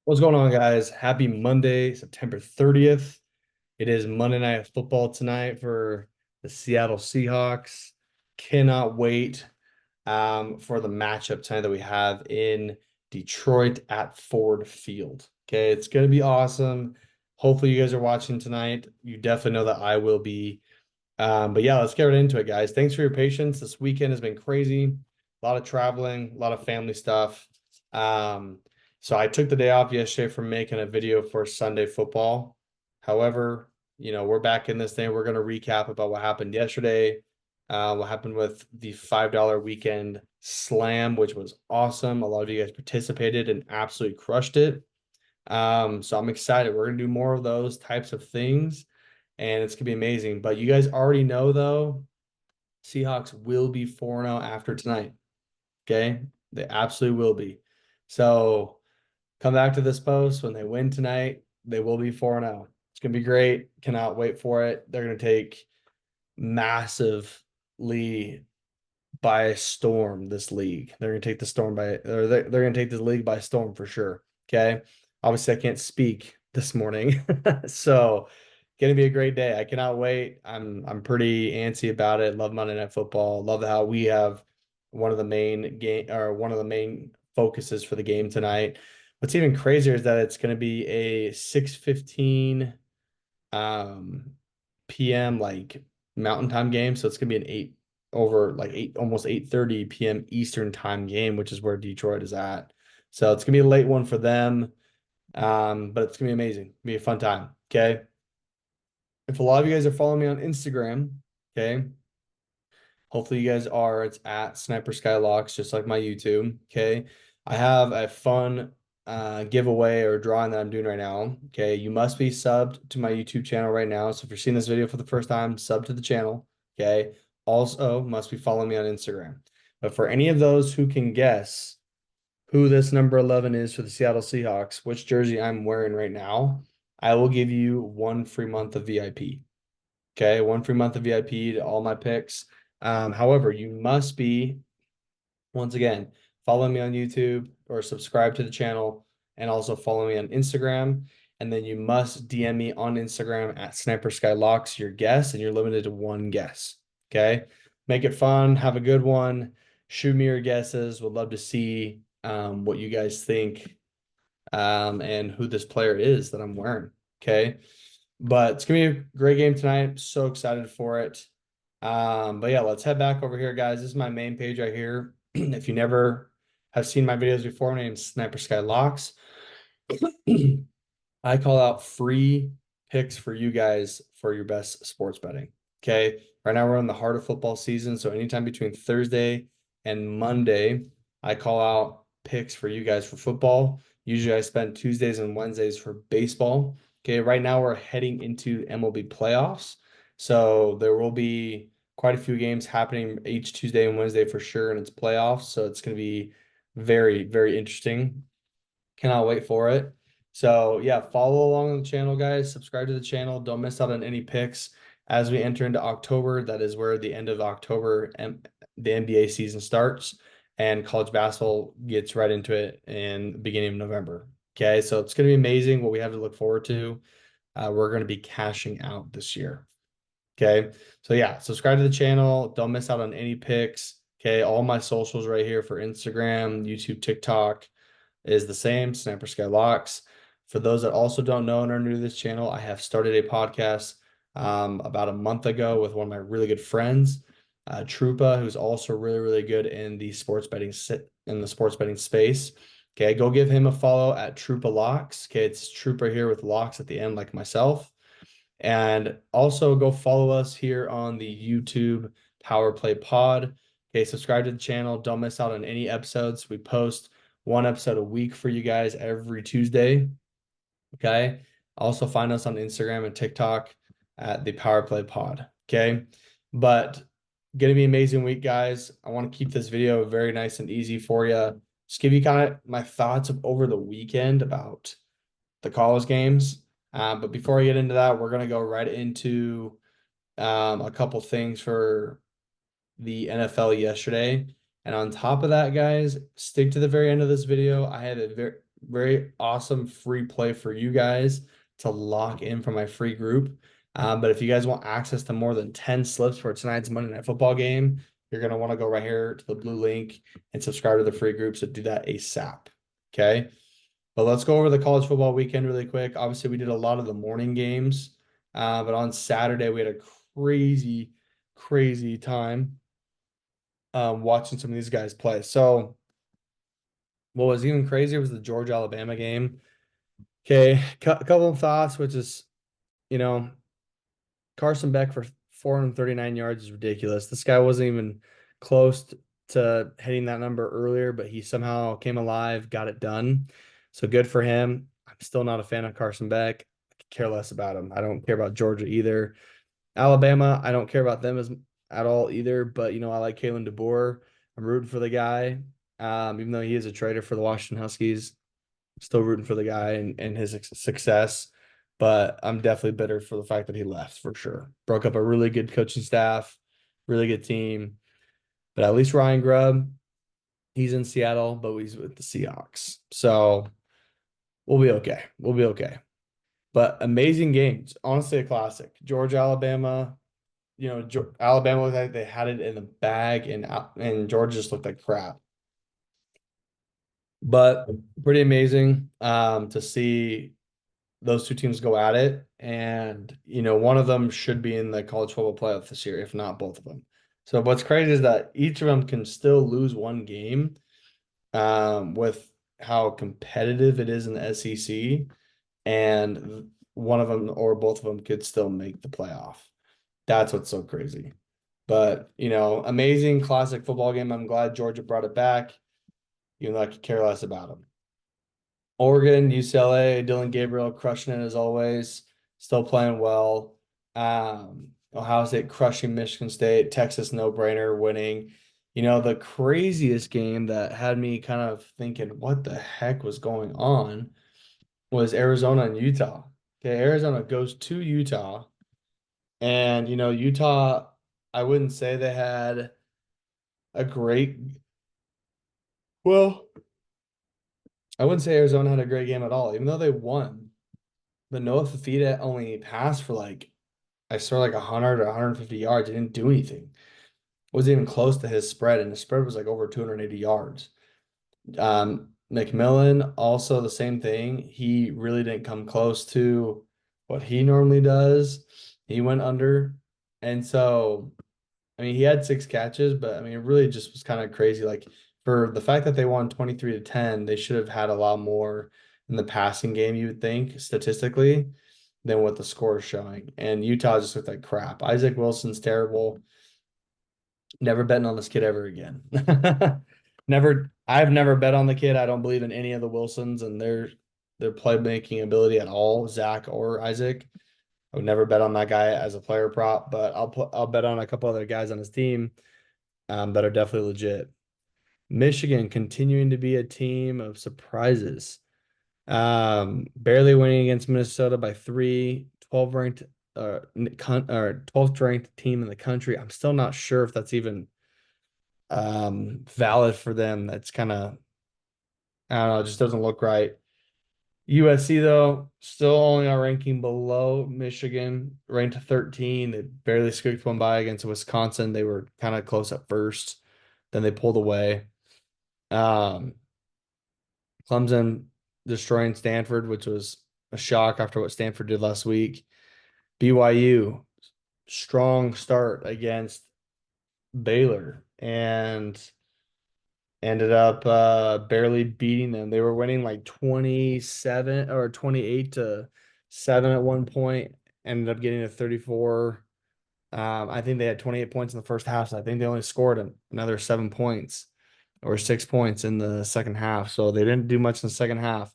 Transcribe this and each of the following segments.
What's going on, guys? Happy Monday, September 30th. It is Monday Night Football tonight for the Seattle Seahawks. Cannot wait for the matchup tonight that we have in Detroit at Ford Field. Okay, it's going to be awesome. Hopefully, you guys are watching tonight. You definitely know that I will be. But yeah, let's get right into it, guys. Thanks for your patience. This weekend has been crazy. A lot of traveling, a lot of family stuff. Um, so I took the day off yesterday from making a video for Sunday football. However, we're back in this thing. We're going to recap about what happened yesterday, what happened with the $5 weekend slam, which was awesome. A lot of you guys participated and absolutely crushed it. So I'm excited. We're gonna do more of those types of things, and it's gonna be amazing. But you guys already know though, Seahawks will be 4-0 after tonight. Okay, they absolutely will be. So come back to this post when they win tonight. They will be 4-0. It's gonna be great. Cannot wait for it. They're gonna take massively by storm this league. They're gonna take the storm by, or they're gonna take this league by storm for sure. Okay. Obviously, I can't speak this morning, so gonna be a great day. I cannot wait. I'm pretty antsy about it. Love Monday Night Football. Love how we have one of the main focuses for the game tonight. What's even crazier is that it's gonna be a 6:15 um p.m. like Mountain Time game. So it's gonna be an almost 8:30 p.m. Eastern time game, which is where Detroit is at. So it's gonna be a late one for them. But it's gonna be amazing. It'll be a fun time. Okay. If a lot of you guys are following me on Instagram, okay. Hopefully you guys are. It's at Sniper Skylocks, just like my YouTube. Okay. I have a fun giveaway or drawing that I'm doing right now. Okay. You must be subbed to my YouTube channel right now. So if you're seeing this video for the first time, sub to the channel. Okay. Also must be following me on Instagram. But for any of those who can guess who this number 11 is for the Seattle Seahawks, which jersey I'm wearing right now, I will give you one free month of VIP. Okay, one free month of VIP to all my picks. However, you must be, once again, follow me on YouTube or subscribe to the channel and also follow me on Instagram. And then you must DM me on Instagram at Sniper Skylocks your guess, and you're limited to one guess. Okay, make it fun, have a good one. Shoot me your guesses. Would love to see what you guys think and who this player is that I'm wearing. Okay. But it's gonna be a great game tonight. So excited for it. But yeah, let's head back over here, guys. This is my main page right here. If you never have seen my videos before, my name's Sniper Sky Locks. I call out free picks for you guys for your best sports betting. Okay. Right now we're in the heart of football season. So anytime between Thursday and Monday, I call out picks for you guys for football. Usually I spend Tuesdays and Wednesdays for baseball. Okay. Right now we're heading into MLB playoffs. So there will be quite a few games happening each Tuesday and Wednesday for sure. And it's playoffs. So it's going to be very, very interesting. Cannot wait for it. So yeah, follow along on the channel, guys. Subscribe to the channel. Don't miss out on any picks as we enter into October. That is where the end of October and the NBA season starts, and college basketball gets right into it in the beginning of November. Okay, so it's going to be amazing what we have to look forward to. We're going to be cashing out this year. Okay, so yeah, subscribe to the channel. Don't miss out on any picks. Okay, all my socials right here for Instagram, YouTube, TikTok is the same, Sniper Sky Locks. For those that also don't know and are new to this channel, I have started a podcast about a month ago with one of my really good friends, Trupa, who's also really, really good in the sports betting space. Okay, go give him a follow at Trupa Locks. Okay, it's Trupa here with locks at the end, like myself. And also go follow us here on the YouTube Power Play Pod. Okay, subscribe to the channel. Don't miss out on any episodes. We post one episode a week for you guys every Tuesday. Okay. Also find us on Instagram and TikTok at the Power Play Pod. Okay. But gonna be an amazing week, guys. I want to keep this video very nice and easy for you. Just give you kind of my thoughts of over the weekend about the college games. But before I get into that, we're gonna go right into a couple things for the NFL yesterday. And on top of that, guys, stick to the very end of this video. I have very awesome free play for you guys to lock in for my free group. But if you guys want access to more than 10 slips for tonight's Monday Night Football game, you're going to want to go right here to the blue link and subscribe to the free group. So do that ASAP. Okay. But let's go over the college football weekend really quick. Obviously, we did a lot of the morning games, but on Saturday, we had a crazy, crazy time watching some of these guys play. So, what was even crazier was the Georgia Alabama game. Okay, a couple of thoughts, which is, you know, Carson Beck for 439 yards is ridiculous. This guy wasn't even close to hitting that number earlier, but he somehow came alive, got it done. So good for him. I'm still not a fan of Carson Beck. I could care less about him. I don't care about Georgia either. Alabama, I don't care about them as at all either. But I like Kalen DeBoer. I'm rooting for the guy. Even though he is a traitor for the Washington Huskies, still rooting for the guy and his success. But I'm definitely bitter for the fact that he left for sure. Broke up a really good coaching staff, really good team. But at least Ryan Grubb, he's in Seattle, but he's with the Seahawks. So we'll be okay. We'll be okay. But amazing games. Honestly, a classic. Georgia, Alabama. Alabama looked like they had it in the bag, and Georgia just looked like crap. But pretty amazing to see those two teams go at it. And, one of them should be in the college football playoff this year, if not both of them. So what's crazy is that each of them can still lose one game with how competitive it is in the SEC. And one of them or both of them could still make the playoff. That's what's so crazy. But, amazing classic football game. I'm glad Georgia brought it back, even though I could care less about them. Oregon, UCLA, Dylan Gabriel crushing it as always, still playing well. Ohio State crushing Michigan State, Texas no-brainer winning. The craziest game that had me kind of thinking, what the heck was going on, was Arizona and Utah. Okay, Arizona goes to Utah, and Utah, I wouldn't say they had a great, well, I wouldn't say Arizona had a great game at all, even though they won. But Noah Fafita only passed for I saw 100 or 150 yards. He didn't do anything. Wasn't even close to his spread, and his spread was over 280 yards. McMillan, also the same thing. He really didn't come close to what he normally does. He went under. And so, he had 6 catches, but it really just was kind of crazy. For the fact that they won 23-10, they should have had a lot more in the passing game, you would think, statistically, than what the score is showing. And Utah just looked like crap. Isaac Wilson's terrible. Never betting on this kid ever again. I've never bet on the kid. I don't believe in any of the Wilsons and their playmaking ability at all, Zach or Isaac. I would never bet on that guy as a player prop, but I'll bet on a couple other guys on his team that are definitely legit. Michigan continuing to be a team of surprises. Barely winning against Minnesota by 3, 12 ranked or 12th ranked team in the country. I'm still not sure if that's even valid for them. That's kind of, I don't know, it just doesn't look right. USC though, still only a ranking below Michigan, ranked 13. They barely squeaked one by against Wisconsin. They were kind of close at first, then they pulled away. Clemson destroying Stanford, which was a shock after what Stanford did last week. BYU, strong start against Baylor and ended up barely beating them. They were winning 27 or 28-7 at one point, ended up getting to 34. I think they had 28 points in the first half, so I think they only scored another 7 points or 6 points in the second half. So they didn't do much in the second half.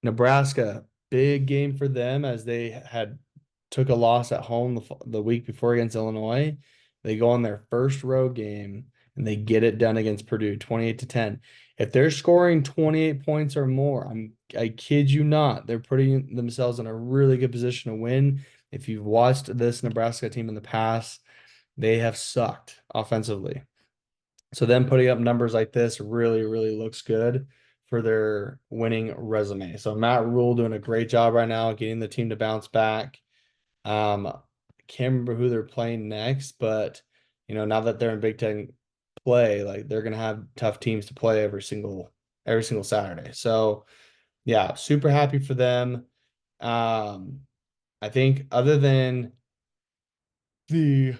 Nebraska, big game for them as they had took a loss at home the week before against Illinois. They go on their first road game and they get it done against Purdue, 28-10. If they're scoring 28 points or more, I kid you not, they're putting themselves in a really good position to win. If you've watched this Nebraska team in the past, they have sucked offensively. So them putting up numbers like this really, really looks good for their winning resume. So Matt Rule doing a great job right now, getting the team to bounce back. I can't remember who they're playing next, but now that they're in Big Ten play, like they're gonna have tough teams to play every single Saturday. So yeah, super happy for them. Um, I think other than the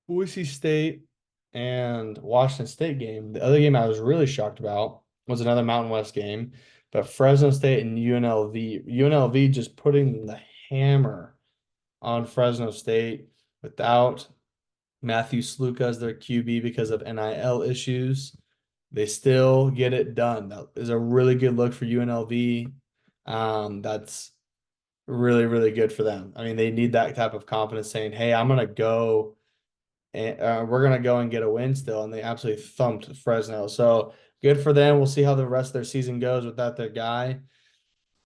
Boise State and Washington State game, the other game I was really shocked about was another Mountain West game, but Fresno State and UNLV. UNLV just putting the hammer on Fresno State without Matthew Sluka as their QB because of NIL issues. They still get it done. That is a really good look for UNLV. That's really, really good for them. I mean, they need that type of confidence saying, hey, I'm going to go and we're going to go and get a win still. And they absolutely thumped Fresno. So good for them. We'll see how the rest of their season goes without their guy.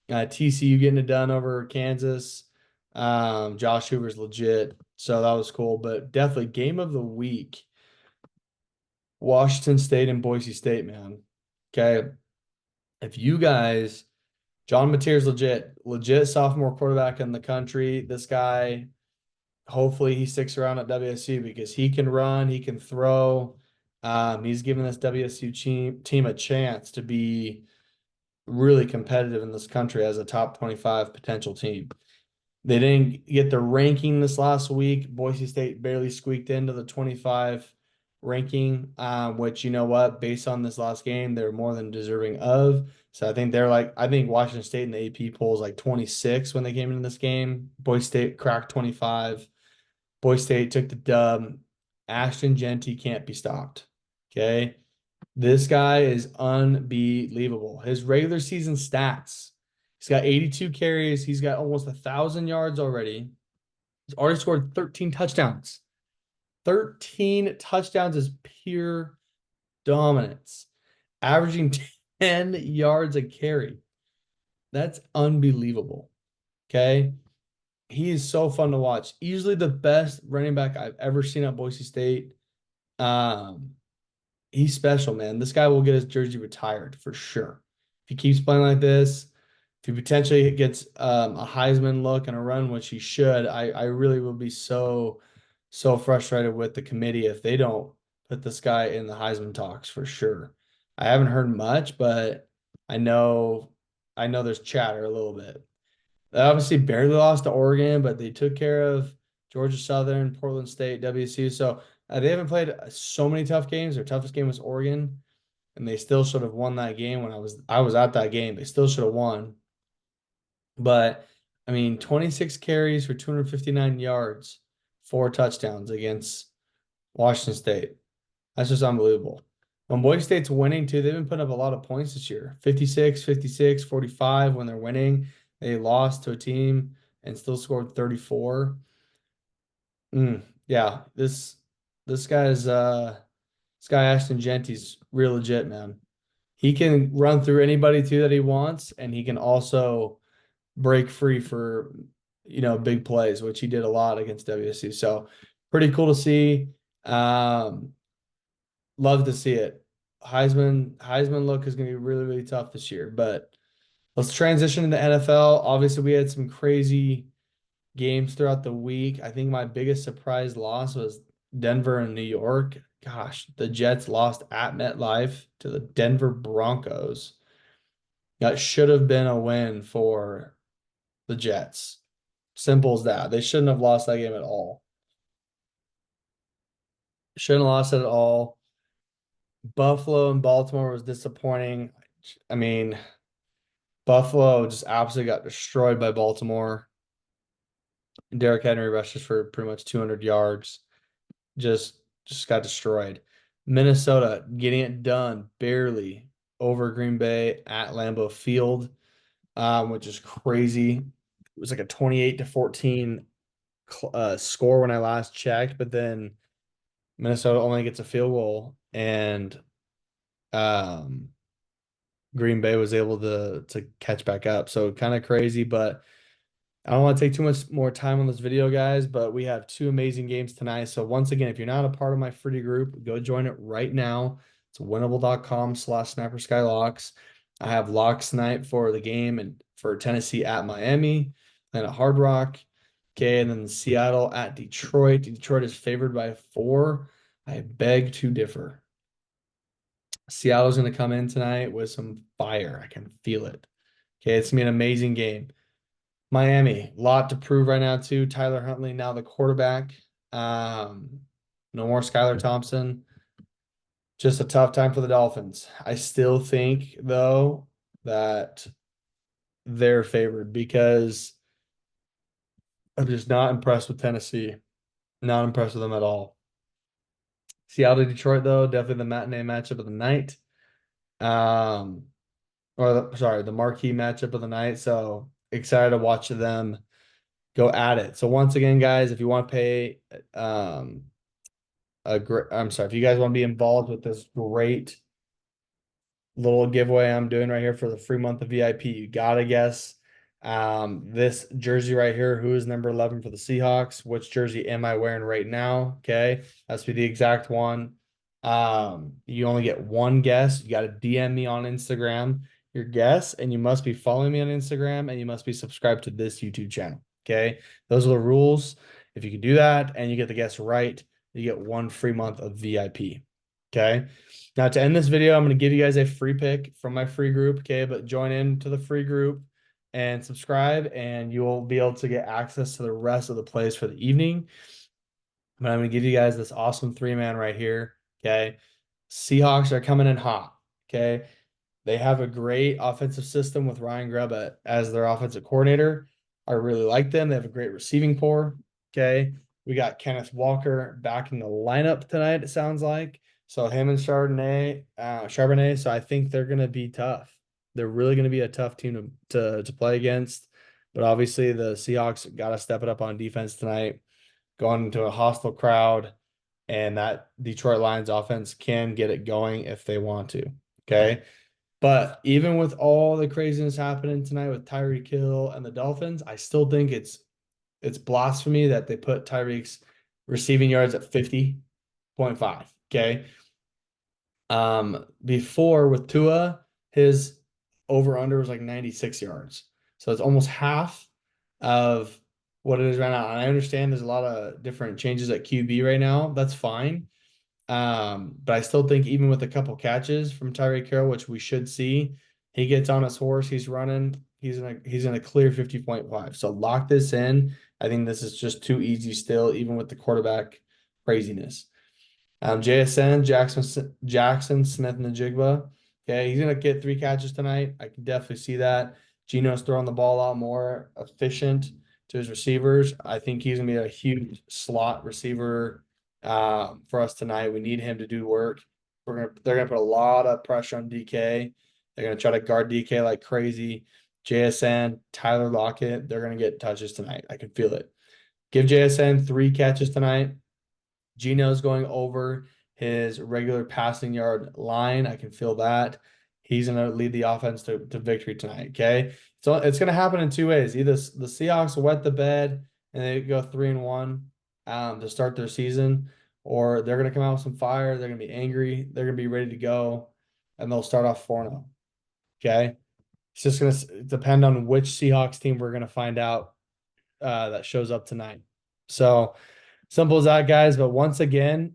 TCU getting it done over Kansas. Josh Hoover's legit. So that was cool. But definitely game of the week. Washington State and Boise State, man. Okay. If you guys, John Mateer's legit sophomore quarterback in the country. This guy, hopefully he sticks around at WSU because he can run, he can throw. He's given this WSU team a chance to be really competitive in this country as a top 25 potential team. They didn't get the ranking this last week. Boise State barely squeaked into the 25 ranking, which, you know what, based on this last game, they're more than deserving of. So I think I think Washington State in the AP poll is like 26 when they came into this game. Boise State cracked 25. Boise State took the dub. Ashton Jeanty can't be stopped. Okay. This guy is unbelievable. His regular season stats. He's got 82 carries. He's got almost 1,000 yards already. He's already scored 13 touchdowns. 13 touchdowns is pure dominance. Averaging 10 yards a carry. That's unbelievable. Okay. He is so fun to watch. Easily the best running back I've ever seen at Boise State. Um, he's special, man. This guy will get his jersey retired for sure. If he keeps playing like this, if he potentially gets a Heisman look and a run, which he should, I really will be so frustrated with the committee if they don't put this guy in the Heisman talks for sure. I haven't heard much, but I know there's chatter a little bit. They obviously barely lost to Oregon, but they took care of Georgia Southern, Portland State, WSU. So they haven't played so many tough games. Their toughest game was Oregon, and they still should have won that game. When I was at that game, they still should have won. But I mean, 26 carries for 259 yards, 4 touchdowns against Washington State. That's just unbelievable. When Boise State's winning too, they've been putting up a lot of points this year. 56, 56, 45 when they're winning. They lost to a team and still scored 34. Yeah, this guy Ashton Genty's real legit, man. He can run through anybody too that he wants, and he can also break free for big plays, which he did a lot against WSU. So pretty cool to see. Love to see it. Heisman look is going to be really, really tough this year. But let's transition into NFL. Obviously, we had some crazy games throughout the week. I think my biggest surprise loss was Denver and New York. Gosh, the Jets lost at MetLife to the Denver Broncos. That should have been a win for the Jets. Simple as that. They shouldn't have lost that game at all. Shouldn't have lost it at all. Buffalo and Baltimore was disappointing. I mean, Buffalo just absolutely got destroyed by Baltimore. Derrick Henry rushes for pretty much 200 yards. Just got destroyed. Minnesota getting it done barely over Green Bay at Lambeau Field, which is crazy. It was like a 28-14 score when I last checked, but then Minnesota only gets a field goal, and Green Bay was able to catch back up. So kind of crazy, but I don't want to take too much more time on this video, guys, but we have two amazing games tonight. So once again, if you're not a part of my free group, go join it right now. It's winnable.com/snappersky.locks. I have locks tonight for the game and for Tennessee at Miami, then at Hard Rock. Okay, and then Seattle at Detroit. Detroit is favored by 4. I beg to differ. Seattle's going to come in tonight with some fire. I can feel it. Okay, it's going to be an amazing game. Miami, lot to prove right now too. Tyler Huntley now the quarterback. No more Skylar Thompson. Just a tough time for the Dolphins. I still think though that they're favored because I'm just not impressed with Tennessee. Not impressed with them at all. Seattle Detroit though, definitely the matinee matchup of the night. The marquee matchup of the night. So excited to watch them go at it. So once again, guys, if you want to pay if you guys want to be involved with this great little giveaway I'm doing right here for the free month of VIP, you gotta guess this jersey right here. Who is number 11 for the Seahawks? Which jersey am I wearing right now? Okay, that's be the exact one. You only get one guess. You got to DM me on Instagram your guess, and you must be following me on Instagram, and you must be subscribed to this YouTube channel. Okay, those are the rules. If you can do that and you get the guess right, you get one free month of VIP. Okay. Now to end this video, I'm going to give you guys a free pick from my free group. Okay, but join into the free group and subscribe, and you'll be able to get access to the rest of the plays for the evening. But I'm going to give you guys this awesome 3-man right here. Okay. Seahawks are coming in hot. Okay. They have a great offensive system with Ryan Grubb as their offensive coordinator. I really like them. They have a great receiving core. Okay. We got Kenneth Walker back in the lineup tonight, it sounds like. So him and Charbonnet. So I think they're going to be tough. They're really going to be a tough team to play against. But obviously the Seahawks got to step it up on defense tonight, going into a hostile crowd, and that Detroit Lions offense can get it going if they want to. Okay. But even with all the craziness happening tonight with Tyreek Hill and the Dolphins, I still think it's blasphemy that they put Tyreek's receiving yards at 50.5. Okay. Before with Tua, his over under was like 96 yards. So it's almost half of what it is right now. And I understand there's a lot of different changes at QB right now. That's fine. But I still think even with a couple catches from Tyreek Hill, which we should see, he gets on his horse, he's running, he's in a clear 50.5. So lock this in. I think this is just too easy still, even with the quarterback craziness. JSN, Jackson Smith and the Jigba. Okay, he's gonna get 3 catches tonight. I can definitely see that. Geno's throwing the ball a lot more efficient to his receivers. I think he's gonna be a huge slot receiver for us tonight. We need him to do work. They're gonna put a lot of pressure on DK. They're gonna try to guard DK like crazy. JSN, Tyler Lockett, they're gonna get touches tonight. I can feel it. Give JSN 3 catches tonight. Geno's going over his regular passing yard line. I can feel that. He's going to lead the offense to victory tonight. Okay. So it's going to happen in 2 ways. Either the Seahawks wet the bed and they go 3-1 to start their season, or they're going to come out with some fire. They're going to be angry. They're going to be ready to go, and they'll start off 4-0. Okay. It's just going to depend on which Seahawks team we're going to find out that shows up tonight. So simple as that, guys. But once again,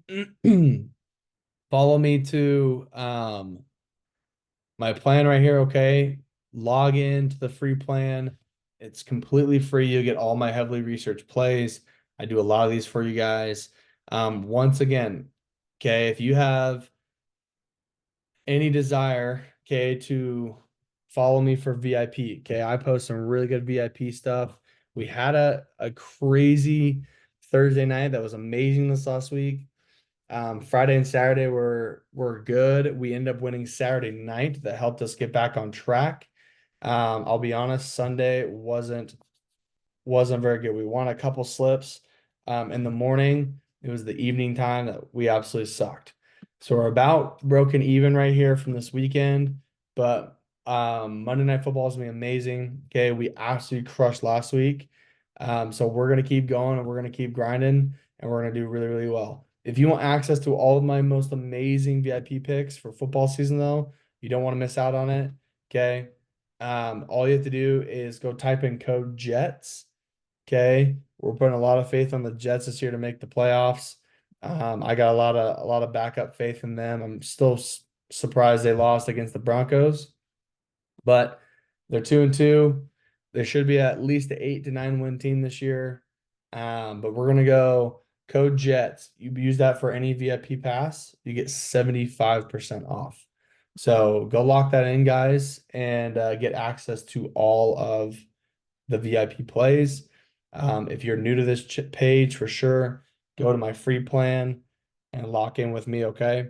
follow me to my plan right here. Okay. Log in to the free plan. It's completely free. You get all my heavily researched plays. I do a lot of these for you guys. Once again, okay, if you have any desire, okay, to follow me for VIP, okay, I post some really good VIP stuff. We had a crazy Thursday night that was amazing this last week. Friday and Saturday were good. We ended up winning Saturday night. That helped us get back on track. I'll be honest, Sunday wasn't very good. We won a couple slips in the morning. It was the evening time that we absolutely sucked. So we're about broken even right here from this weekend, but Monday Night Football is going to be amazing. Okay, we absolutely crushed last week. So we're going to keep going and we're going to keep grinding and we're going to do really, really well. If you want access to all of my most amazing VIP picks for football season, though, you don't want to miss out on it. Okay. All you have to do is go type in code JETS. Okay. We're putting a lot of faith on the Jets this year to make the playoffs. I got a lot of backup faith in them. I'm still surprised they lost against the Broncos, but they're 2-2. They should be at least an 8 to 9 win team this year. But we're gonna go code Jets. You use that for any VIP pass, you get 75% off. So go lock that in, guys, and get access to all of the VIP plays. If you're new to this page, for sure, go to my free plan and lock in with me, okay?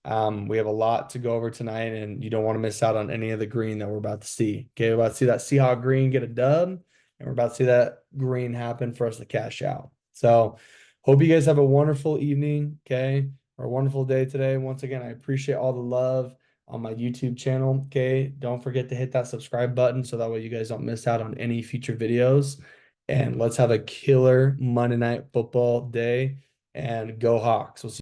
We have a lot to go over tonight, and you don't want to miss out on any of the green that we're about to see. Okay, we're about to see that Seahawks green get a dub, and we're about to see that green happen for us to cash out. So, hope you guys have a wonderful evening, okay, or a wonderful day today. Once again, I appreciate all the love on my YouTube channel. Okay, don't forget to hit that subscribe button so that way you guys don't miss out on any future videos. And let's have a killer Monday Night Football day, and go Hawks. We'll see